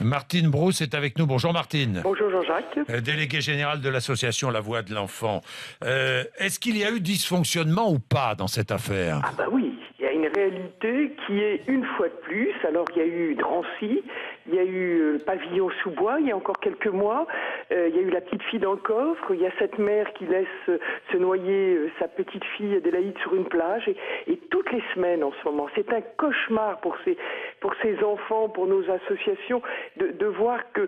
Martine Brousse est avec nous. Bonjour Martine. Bonjour Jean-Jacques. Déléguée générale de l'association La Voix de l'Enfant. Est-ce qu'il y a eu dysfonctionnement ou pas dans cette affaire? Ah bah oui, il y a une réalité qui est une fois de plus. Alors il y a eu Drancy, il y a eu Pavillon-sous-Bois, il y a encore quelques mois. Il y a eu la petite fille dans le coffre. Il y a cette mère qui laisse se noyer sa petite fille Adélaïde sur une plage. Et toutes les semaines en ce moment, c'est un cauchemar pour ces enfants, pour nos associations, de voir que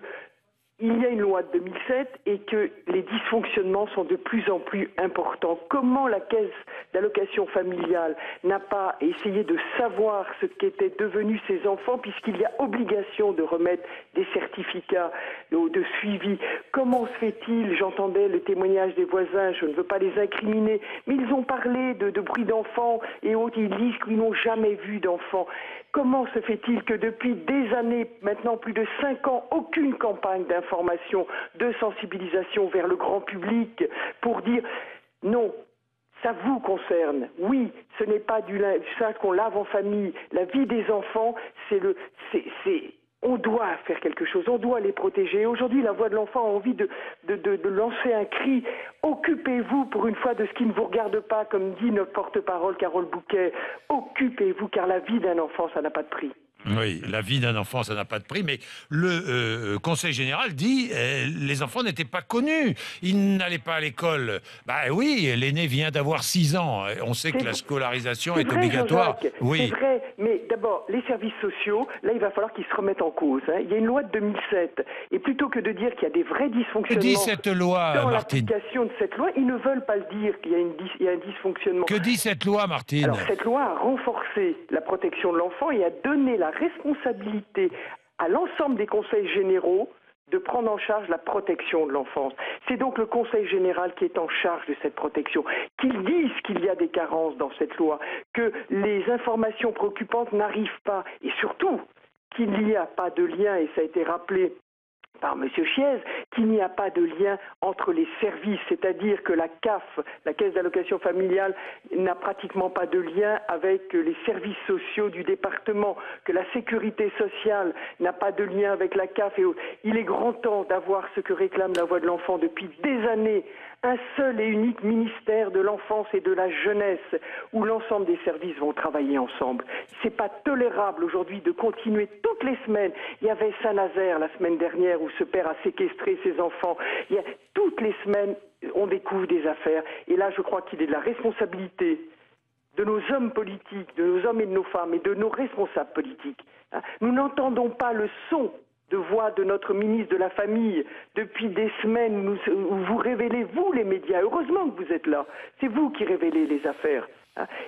il y a une loi de 2007 et que les dysfonctionnements sont de plus en plus importants. Comment la caisse d'allocation familiale n'a pas essayé de savoir ce qu'étaient devenus ces enfants, puisqu'il y a obligation de remettre des certificats de suivi? Comment se fait-il? J'entendais le témoignage des voisins, je ne veux pas les incriminer, mais ils ont parlé de bruit d'enfants et autres, ils disent qu'ils n'ont jamais vu d'enfants. Comment se fait-il que depuis des années, maintenant plus de 5 ans, aucune campagne d'information, de sensibilisation vers le grand public pour dire non, ça vous concerne. Oui, ce n'est pas du linge qu'on lave en famille. La vie des enfants, on doit faire quelque chose, on doit les protéger. Aujourd'hui, la Voix de l'Enfant a envie de lancer un cri. Occupez-vous pour une fois de ce qui ne vous regarde pas, comme dit notre porte-parole Carole Bouquet. Occupez-vous, car la vie d'un enfant, ça n'a pas de prix. Oui, la vie d'un enfant, ça n'a pas de prix, mais le Conseil général dit les enfants n'étaient pas connus, ils n'allaient pas à l'école. Bah oui, l'aîné vient d'avoir 6 ans, on sait que la scolarisation est vrai, obligatoire. Oui. C'est vrai, mais d'abord, les services sociaux, là, il va falloir qu'ils se remettent en cause. Il y a une loi de 2007, et plutôt que de dire qu'il y a des vrais dysfonctionnements... Que dit cette loi, dans Martine? l'application de cette loi, ils ne veulent pas le dire qu'il y a un dysfonctionnement. Que dit cette loi, Martine? Alors, cette loi a renforcé la protection de l'enfant et a donné la responsabilité à l'ensemble des conseils généraux de prendre en charge la protection de l'enfance. C'est donc le Conseil général qui est en charge de cette protection. Qu'ils disent qu'il y a des carences dans cette loi, que les informations préoccupantes n'arrivent pas, et surtout qu'il n'y a pas de lien, et ça a été rappelé par M. Chiez, qu'il n'y a pas de lien entre les services, c'est-à-dire que la CAF, la Caisse d'allocation familiale, n'a pratiquement pas de lien avec les services sociaux du département, que la sécurité sociale n'a pas de lien avec la CAF. Et il est grand temps d'avoir ce que réclame la Voix de l'Enfant depuis des années, un seul et unique ministère de l'enfance et de la jeunesse, où l'ensemble des services vont travailler ensemble. C'est pas tolérable aujourd'hui de continuer toutes les semaines. Il y avait Saint-Nazaire la semaine dernière où ce père a séquestré ses enfants. Toutes les semaines, on découvre des affaires. Et là, je crois qu'il est de la responsabilité de nos hommes politiques, de nos hommes et de nos femmes, et de nos responsables politiques. Nous n'entendons pas le son de voix de notre ministre de la Famille depuis des semaines où vous révélez, vous les médias, heureusement que vous êtes là, c'est vous qui révélez les affaires.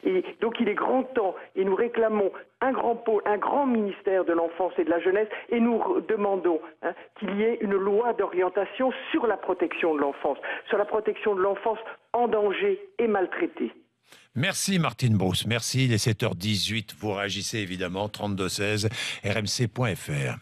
Et donc il est grand temps, et nous réclamons un grand pôle, un grand ministère de l'enfance et de la jeunesse, et nous demandons qu'il y ait une loi d'orientation sur la protection de l'enfance, sur la protection de l'enfance en danger et maltraitée. Merci Martine Brousse, merci. Il est 7h18, vous réagissez évidemment, 32 16, rmc.fr.